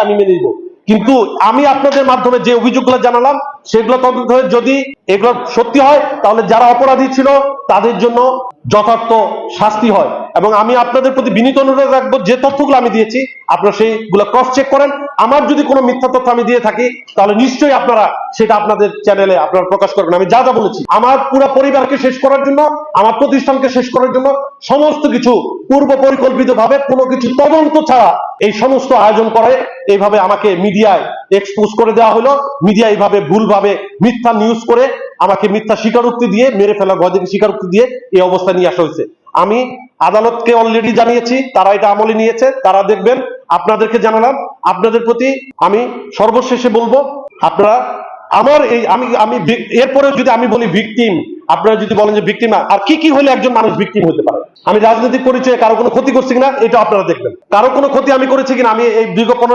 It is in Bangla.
আমি মেনে নিব। কিন্তু আমি আপনাদের মাধ্যমে যে অভিযোগগুলো জানালাম সেগুলো তদন্ত হয়ে যদি এগুলো সত্যি হয় তাহলে যারা অপরাধী ছিল তাদের জন্য যথার্থ শাস্তি হয়। এবং আমি আপনাদের প্রতি বিনীত অনুরোধ রাখবো, যে তথ্যগুলো আমি দিয়েছি আপনারা সেইগুলো ক্রস চেক করেন। আমার যদি কোনো মিথ্যা তথ্য আমি দিয়ে থাকি তাহলে নিশ্চয়ই আপনারা সেটা আপনাদের চ্যানেলে আপনারা প্রকাশ করবেন। আমি যা যা বলেছি আমার পুরো পরিবারকে শেষ করার জন্য, আমার প্রতিষ্ঠানকে শেষ করার জন্য সমস্ত কিছু পূর্ব পরিকল্পিত ভাবে কোনো কিছু তদন্ত ছাড়া এই সমস্ত আয়োজন করে এইভাবে আমাকে মিডিয়ায় এক্সপোজ করে দেওয়া হলো। মিডিয়া এইভাবে ভুলভাবে মিথ্যা নিউজ করে আমাকে মিথ্যা স্বীকারোক্তি দিয়ে, মেরে ফেলা ভয় থেকে স্বীকারোক্তি দিয়ে এই অবস্থা নিয়ে আসা হয়েছে। আমি আদালতকে অলরেডি জানিয়েছি, তারা এটা আমলে নিয়েছে, তারা দেখবেন। আপনাদেরকে জানালাম, আপনাদের প্রতি আমি সর্বশেষে বলবো আপনারা আমার এই আমি এরপরে যদি আমি বলি ভিকটিম, আপনারা যদি বলেন যে ভিকটিম, আর কি কি হলে একজন মানুষ ভিকটিম হতে পারে। আমি রাজনৈতিক পরিচয়ে কারো কোনো ক্ষতি করছি কিনা এটা আপনারা দেখবেন। কারো কোনো ক্ষতি আমি করেছি কিনা, আমি এই দীর্ঘ